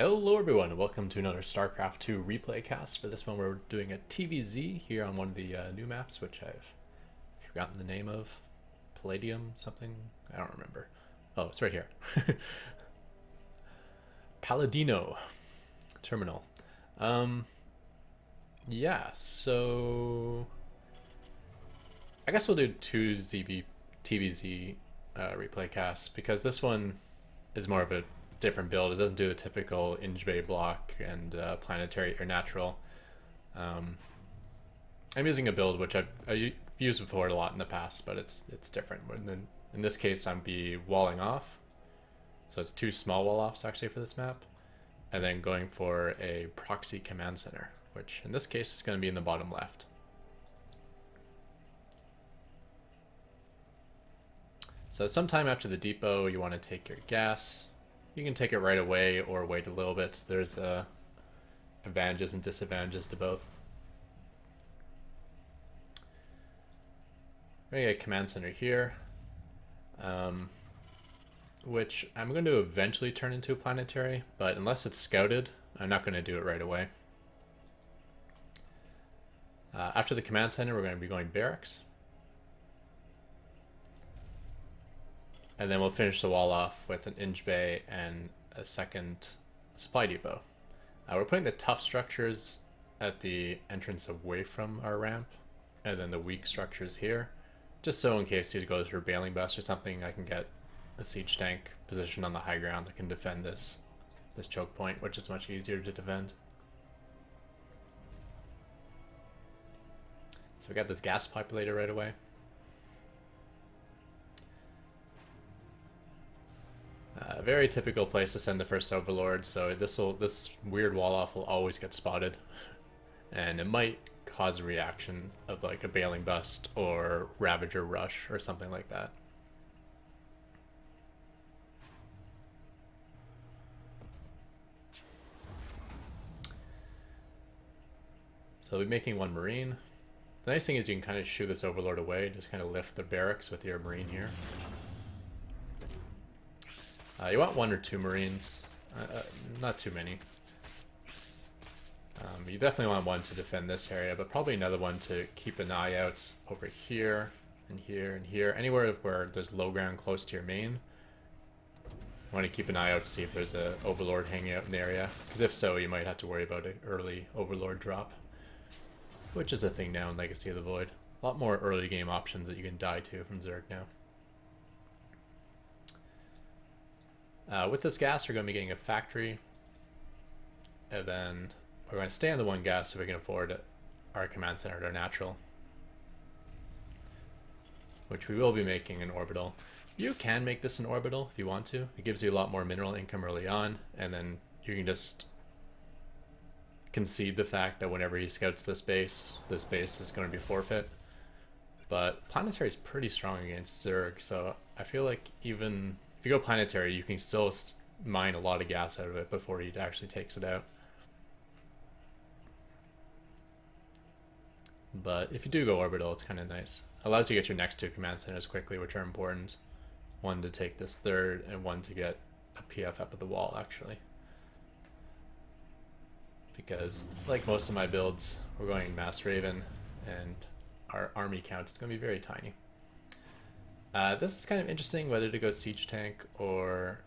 Hello everyone, welcome to another Starcraft 2 replay cast. For this one we're doing a TvZ here on one of the new maps, which I've forgotten the name of. Palladium something? I don't remember. Oh, it's right here. Paladino terminal. Yeah, so I guess we'll do two TvZ replay casts because this one is more of a different build. It doesn't do the typical Inge block and planetary or natural. I'm using a build which I've used before a lot in the past, but it's different. In this case, I'm be walling off, so it's two small wall offs actually for this map, and then going for a proxy command center, which in this case is going to be in the bottom left. So sometime after the depot, you want to take your gas. You can take it right away or wait a little bit. There's advantages and disadvantages to both. We're going to get a command center here, which I'm going to eventually turn into a planetary, but unless it's scouted, I'm not going to do it right away. After the command center, we're going to be going barracks. And then we'll finish the wall off with an Inge Bay and a second supply depot. We're putting the tough structures at the entrance away from our ramp, and then the weak structures here, just so in case he goes for a bailing bust or something, I can get a siege tank positioned on the high ground that can defend this choke point, which is much easier to defend. So we got this gas populator right away. A very typical place to send the first overlord, so this weird wall off will always get spotted, and it might cause a reaction of like a bailing bust or Ravager rush or something like that. So I'll be making one marine. The nice thing is you can kind of shoo this overlord away, just kind of lift the barracks with your marine here. You want one or two marines, not too many. You definitely want one to defend this area, but probably another one to keep an eye out over here and here and here. Anywhere where there's low ground close to your main, you want to keep an eye out to see if there's an overlord hanging out in the area, because if so, you might have to worry about an early overlord drop, which is a thing now in Legacy of the Void. A lot more early game options that you can die to from Zerg now. With this gas, we're going to be getting a factory, and then we're going to stay on the one gas so we can afford our command center at our natural, which we will be making an orbital. You can make this an orbital if you want to. It gives you a lot more mineral income early on, and then you can just concede the fact that whenever he scouts this base is going to be forfeit. But planetary is pretty strong against Zerg, so I feel like even if you go planetary, you can still mine a lot of gas out of it before he actually takes it out. But if you do go orbital, it's kind of nice. Allows you to get your next two command centers quickly, which are important. One to take this third, and one to get a PF up at the wall, actually. Because, like most of my builds, we're going Mass Raven, and our army count is going to be very tiny. This is kind of interesting, whether to go siege tank or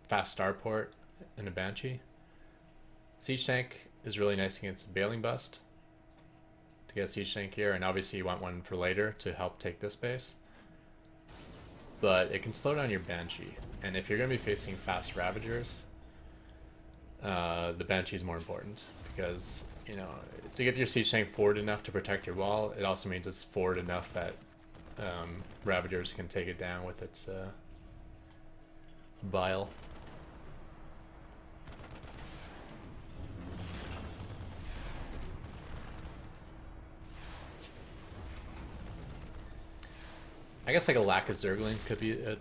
fast starport in a Banshee. Siege tank is really nice against the bailing bust to get a siege tank here, and obviously you want one for later to help take this base. But it can slow down your Banshee, and if you're going to be facing fast Ravagers, the Banshee is more important, because, you know, to get your siege tank forward enough to protect your wall, it also means it's forward enough that Ravagers can take it down with its bile. I guess like a lack of Zerglings could be a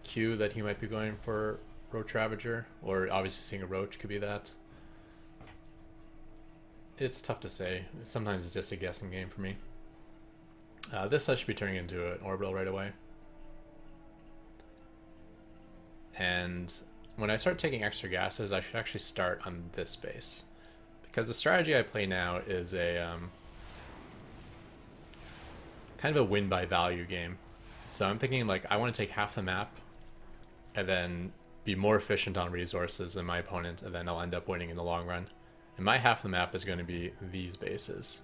cue that he might be going for Roach Ravager, or obviously seeing a Roach could be that. It's tough to say. Sometimes it's just a guessing game for me. This I should be turning into an orbital right away. And when I start taking extra gases, I should actually start on this base. Because the strategy I play now is a kind of a win by value game. So I'm thinking like I want to take half the map and then be more efficient on resources than my opponent, and then I'll end up winning in the long run. And my half of the map is going to be these bases.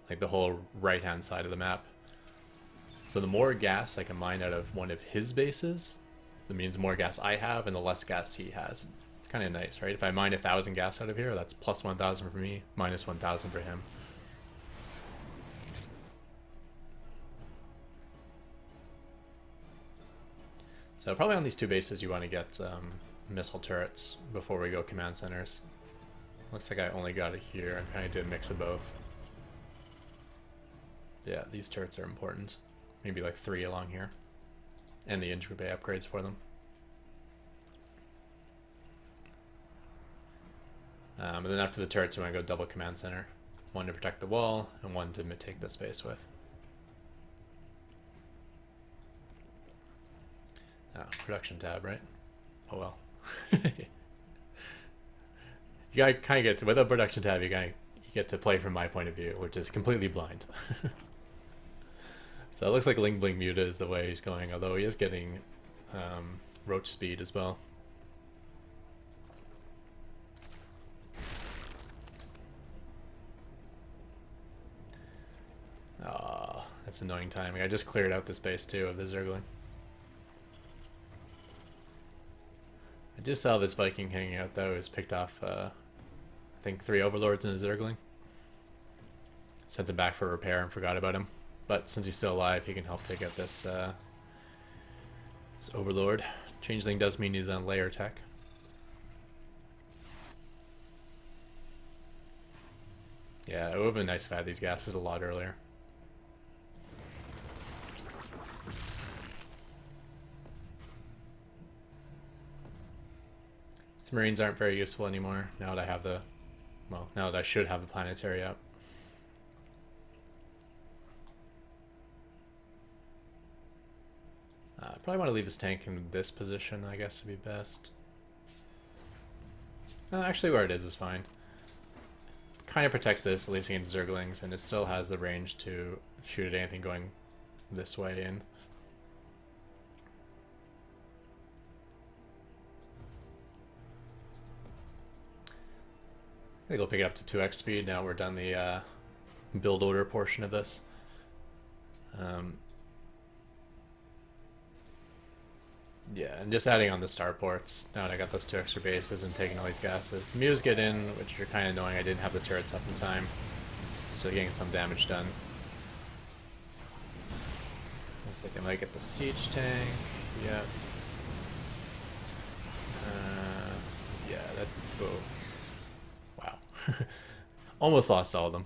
Like the whole right-hand side of the map. So the more gas I can mine out of one of his bases, that means the more gas I have and the less gas he has. It's kind of nice, right? If I mine 1,000 gas out of here, that's plus 1,000 for me, minus 1,000 for him. So probably on these two bases you want to get missile turrets before we go command centers. Looks like I only got it here. I kind of did a mix of both. Yeah, these turrets are important. Maybe like 3 along here. And the injury bay upgrades for them. And then after the turrets, we want to go double command center. 1 to protect the wall, and 1 to take this base with. Oh, production tab, right? Oh well. You gotta kind of get to, with a production tab, you get to play from my point of view, which is completely blind. So it looks like Ling Bling Muta is the way he's going, although he is getting roach speed as well. Ah, that's annoying timing. I just cleared out this base too of the Zergling. I do saw this Viking hanging out though, who's picked off I think 3 overlords and a Zergling. Sent him back for repair and forgot about him. But since he's still alive, he can help take out this overlord. Changeling does mean he's on layer tech. Yeah, it would have been nice if I had these gases a lot earlier. These Marines aren't very useful anymore now that I have the, well, now that I should have the planetary up. I probably want to leave this tank in this position, I guess would be best. Actually, where it is fine. Kind of protects this, at least against Zerglings, and it still has the range to shoot at anything going this way in. I think I'll pick it up to 2x speed now we're done the build order portion of this. Yeah, and just adding on the starports. Now that I got those 2 extra bases and taking all these gases. Mews get in, which are kind of annoying. I didn't have the turrets up in time. So getting some damage done. Looks like I might get the siege tank. Yeah. Yeah, that... Oh. Wow. Almost lost all of them.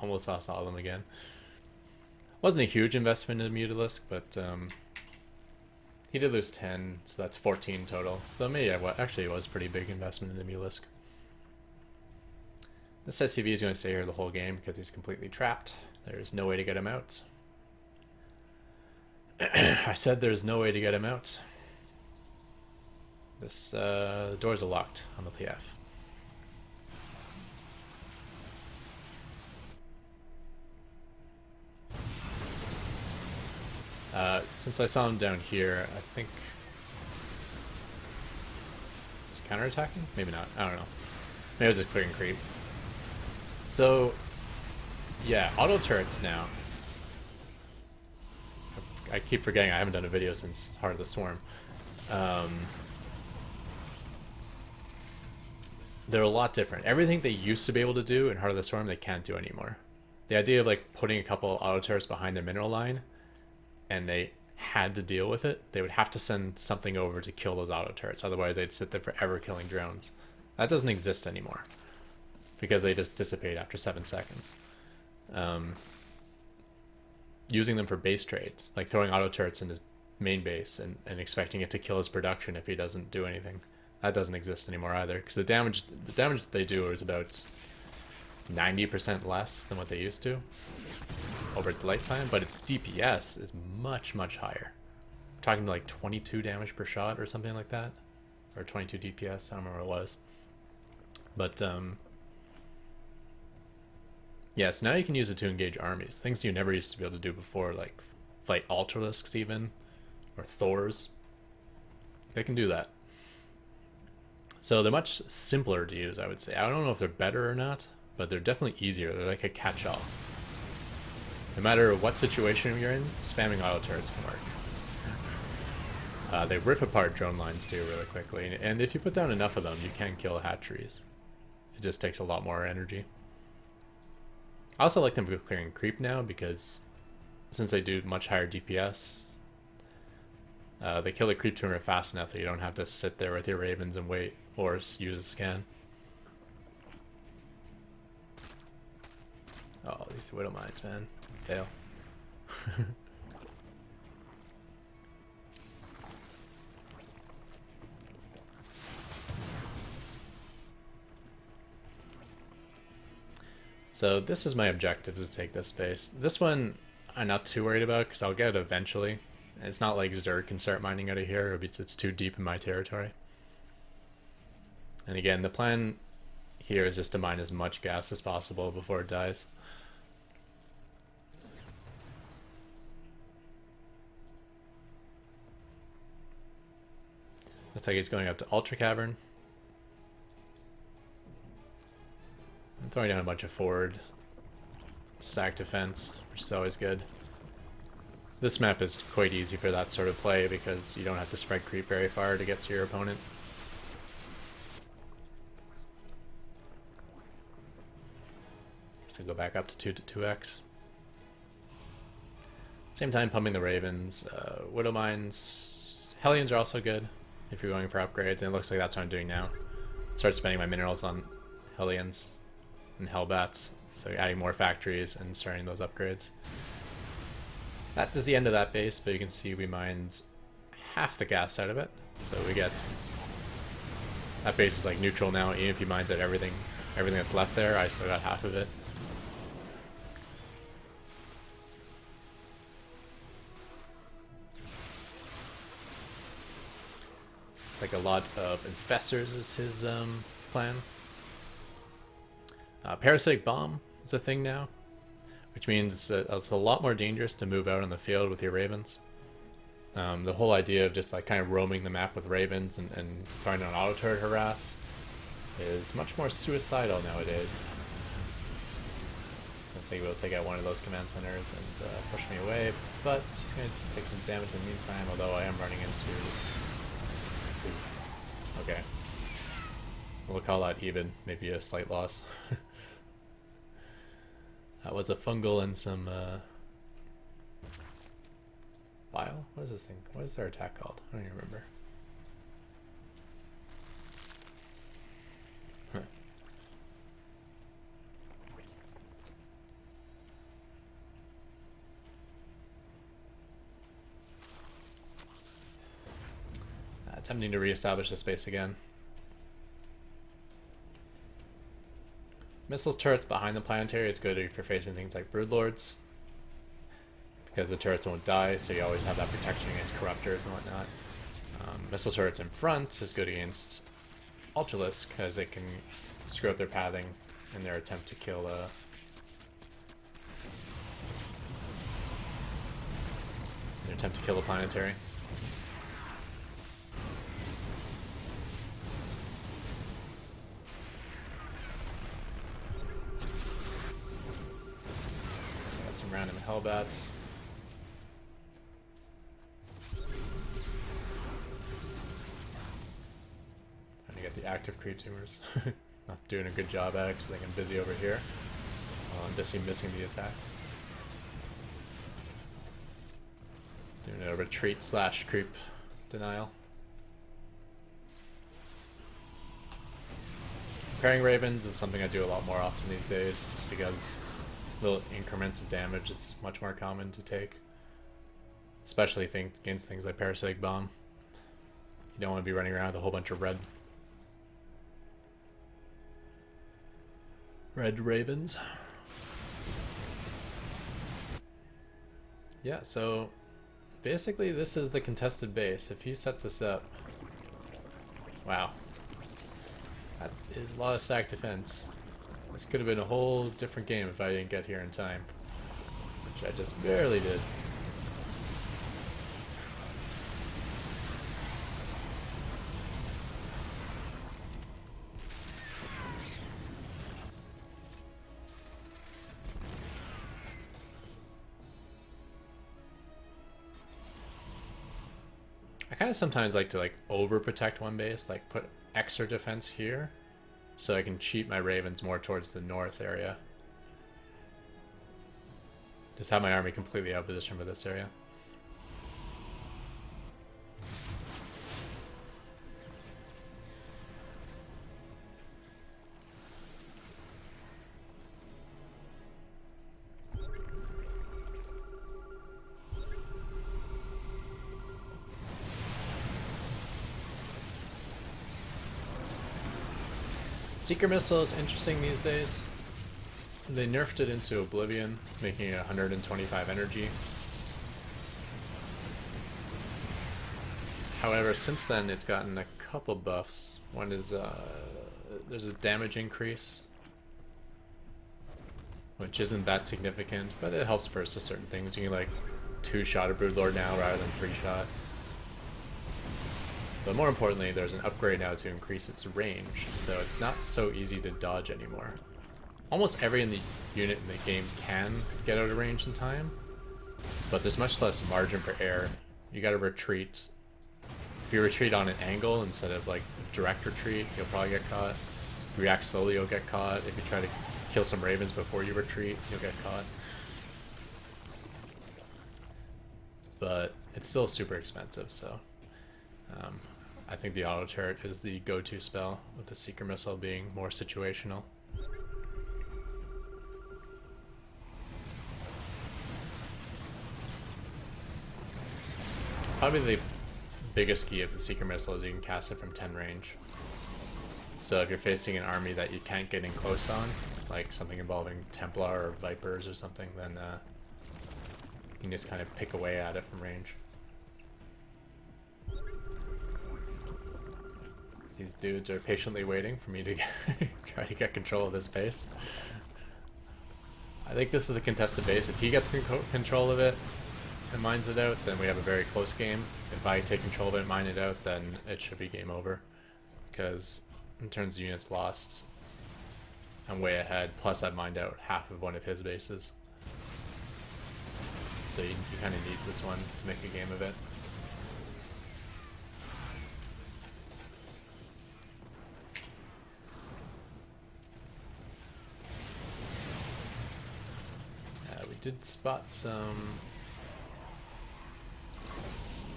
Almost lost all of them again. Wasn't a huge investment in the Mutalisk, but he did lose 10, so that's 14 total. So maybe actually it was a pretty big investment in the Mutalisk. This SCV is going to stay here the whole game because he's completely trapped. There's no way to get him out. I said there's no way to get him out. This the doors are locked on the PF. Since I saw him down here, I think he's counterattacking? Maybe not. I don't know. Maybe it was just clearing creep. So, yeah, auto turrets now. I keep forgetting I haven't done a video since Heart of the Swarm. They're a lot different. Everything they used to be able to do in Heart of the Swarm, they can't do anymore. The idea of like putting a couple auto turrets behind their mineral line, and they had to deal with it, they would have to send something over to kill those auto turrets. Otherwise, they'd sit there forever killing drones. That doesn't exist anymore because they just dissipate after 7 seconds. Using them for base trades, like throwing auto turrets in his main base and expecting it to kill his production if he doesn't do anything, that doesn't exist anymore either. Because the damage that they do is about 90% less than what they used to over the lifetime, but its DPS is much, much higher. talking like 22 damage per shot or something like that, or 22 DPS. I don't remember what it was, but yeah. So now you can use it to engage armies, things you never used to be able to do before, like fight Ultralisks even, or Thors. They can do that. So they're much simpler to use, I would say. I don't know if they're better or not, but they're definitely easier. They're like a catch-all. No matter what situation you're in, spamming auto turrets can work. They rip apart drone lines too really quickly, and if you put down enough of them, you can kill hatcheries. It just takes a lot more energy. I also like them for clearing creep now, because since they do much higher DPS, they kill the creep tumor fast enough that you don't have to sit there with your ravens and wait, or use a scan. Oh, these Widow Mines, man. Fail. So this is my objective, is to take this base. This one I'm not too worried about, because I'll get it eventually. It's not like Zerg can start mining out of here, or it's too deep in my territory. And again, the plan here is just to mine as much gas as possible before it dies. Looks like he's going up to Ultra Cavern. I'm throwing down a bunch of forward stack defense, which is always good. This map is quite easy for that sort of play, because you don't have to spread creep very far to get to your opponent. So go back up to 2x. Same time pumping the Ravens. Widow Mines. Hellions are also good if you're going for upgrades, and it looks like that's what I'm doing now. Start spending my minerals on Hellions and Hellbats, so adding more factories and starting those upgrades. That is the end of that base, but you can see we mined half the gas out of it, so we get... That base is like neutral now. Even if he mines out everything that's left there, I still got half of it. It's like a lot of infestors is his plan. Parasitic Bomb is a thing now, which means it's a lot more dangerous to move out on the field with your ravens. The whole idea of just like kind of roaming the map with ravens and throwing an auto turret harass is much more suicidal nowadays. I think we'll take out one of those command centers and push me away, but it's going to take some damage in the meantime, although I am running into... Okay. We'll call that even, maybe a slight loss. That was a fungal and some bile? What is this thing? What is their attack called? I don't even remember. Huh. Attempting to reestablish the space again. Missiles turrets behind the planetary is good if you're facing things like Broodlords, because the turrets won't die, so you always have that protection against Corruptors and whatnot. Missile turrets in front is good against Ultralisk, because it can screw up their pathing in their attempt to kill a planetary. Some random Hellbats. Trying to get the active creep tumors. Not doing a good job at it, because I think I'm busy over here. I'm missing the attack. Doing a retreat / creep denial. Pairing Ravens is something I do a lot more often these days, just because little increments of damage is much more common to take, especially against things like Parasitic Bomb. You don't want to be running around with a whole bunch of red ravens. Yeah, so basically this is the contested base. If he sets this up... Wow. That is a lot of stack defense. This could have been a whole different game if I didn't get here in time. Which I just barely did. I kind of sometimes like to like overprotect one base, like put extra defense here, so I can cheat my ravens more towards the north area. Just have my army completely out of position for this area. Seeker Missile is interesting these days. They nerfed it into Oblivion, making it 125 energy. However, since then it's gotten a couple buffs. One is there's a damage increase, which isn't that significant, but it helps versus certain things. You can like 2-shot a Broodlord now rather than 3-shot. But more importantly, there's an upgrade now to increase its range, so it's not so easy to dodge anymore. Almost every unit in the game can get out of range in time, but there's much less margin for error. You gotta retreat. If you retreat on an angle instead of like direct retreat, you'll probably get caught. If you react slowly, you'll get caught. If you try to kill some ravens before you retreat, you'll get caught. But it's still super expensive, so... I think the auto turret is the go-to spell, with the Seeker Missile being more situational. Probably the biggest key of the Seeker Missile is you can cast it from 10 range. So if you're facing an army that you can't get in close on, like something involving Templar or Vipers or something, then you can just kind of pick away at it from range. These dudes are patiently waiting for me to try to get control of this base. I think this is a contested base. If he gets control of it and mines it out, then we have a very close game. If I take control of it and mine it out, then it should be game over. Because in terms of units lost, I'm way ahead. Plus I've mined out half of one of his bases. So he kind of needs this one to make a game of it. Did spot some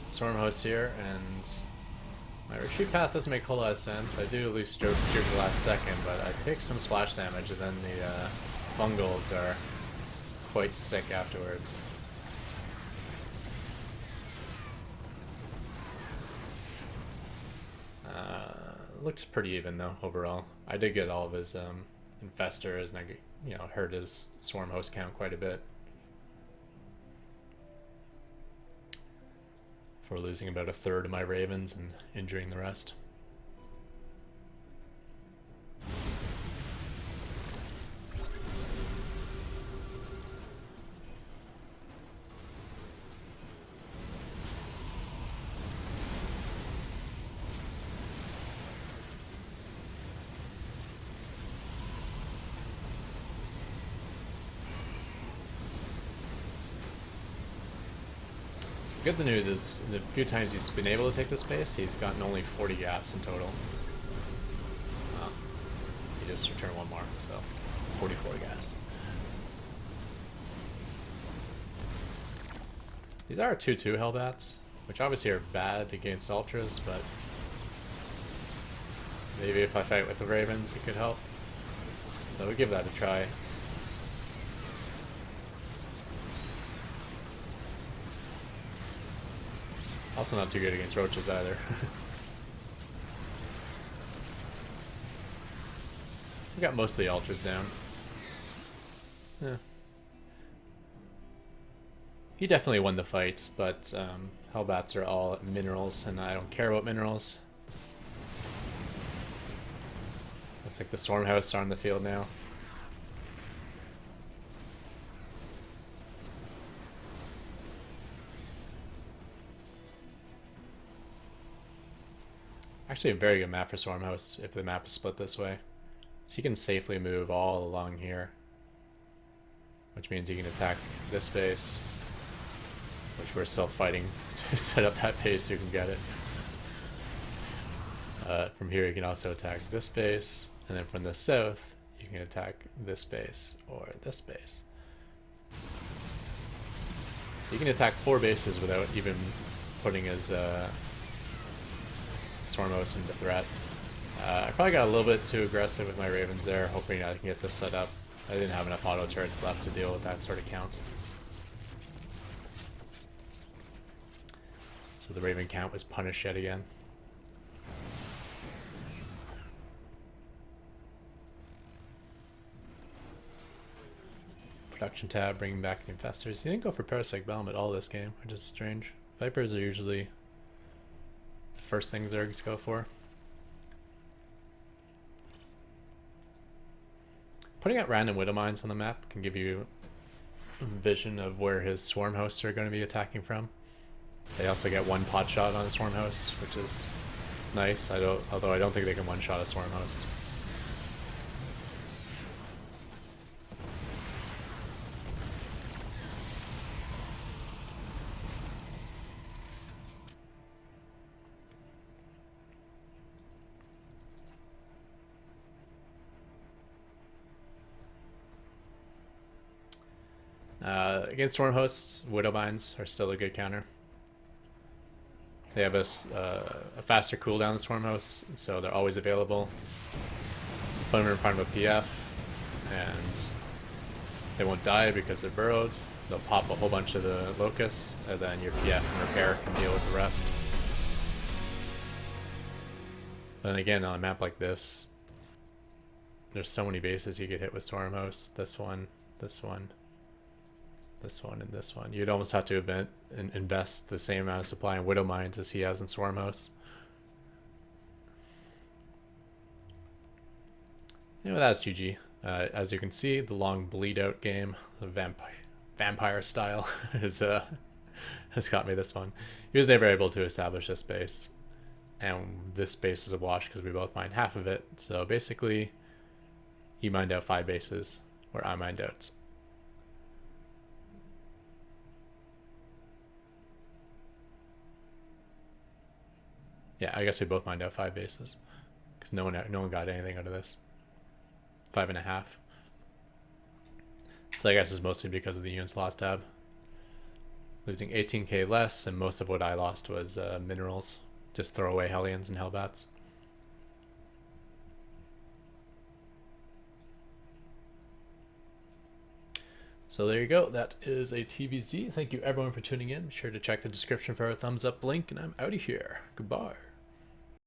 storm hosts here, and my retreat path doesn't make a whole lot of sense. I do at least joke the last second, but I take some splash damage, and then the fungals are quite sick afterwards. Looks pretty even though overall. I did get all of his infestors, and I hurt his swarm host count quite a bit. For losing about a third of my ravens and injuring the rest. The good news is, the few times he's been able to take this base, he's gotten only 40 gas in total. He just returned one more, so 44 gas. These are 2/2 Hellbats, which obviously are bad against Ultras, but maybe if I fight with the Ravens it could help. So we'll give that a try. Also not too good against roaches either. We got most of the ultras down. Yeah. he definitely won the fight, but Hellbats are all minerals, and I don't care about minerals. Looks like the Stormhouse are on the field now. Actually a very good map for Stormhouse if the map is split this way. So you can safely move all along here, which means you can attack this base, which we're still fighting to set up that base so you can get it. From here you can also attack this base, and then from the south you can attack this base or this base. So you can attack 4 bases without even putting his Stormhouse into threat. I probably got a little bit too aggressive with my Ravens there, hoping I can get this set up. I didn't have enough auto turrets left to deal with that sort of count. So the Raven count was punished yet again. Production tab, bringing back the Infestors. He didn't go for Parasite Belm at all this game, which is strange. Vipers are usually the first things Zergs go for. Putting out random Widow Mines on the map can give you a vision of where his Swarm Hosts are going to be attacking from. They also get 1 pot shot on a Swarm Host, which is nice, although I don't think they can one-shot a Swarm Host. Against Storm Hosts, Widow Mines are still a good counter. They have a faster cooldown than Storm Hosts, so they're always available. Put them in front of a PF, and they won't die because they're burrowed. They'll pop a whole bunch of the Locusts, and then your PF and Repair can deal with the rest. Then again, on a map like this, there's so many bases you could hit with Storm Hosts. This one, this one, this one, and this one. You'd almost have to invest the same amount of supply in Widow Mines as he has in Swarm Hosts. Anyway, that's GG. As you can see, the long bleed out game, the vampire style, has got me this one. He was never able to establish this base, and this base is a wash because we both mined half of it. So basically, he mined out 5 bases, where I mined out. Yeah, I guess we both mined out 5 bases because no one got anything out of this. 5.5. So I guess it's mostly because of the units lost tab. Losing 18k less, and most of what I lost was minerals. Just throw away Hellions and Hellbats. So there you go. That is a TvZ. Thank you everyone for tuning in. Be sure to check the description for our thumbs up link, and I'm out of here. Goodbye.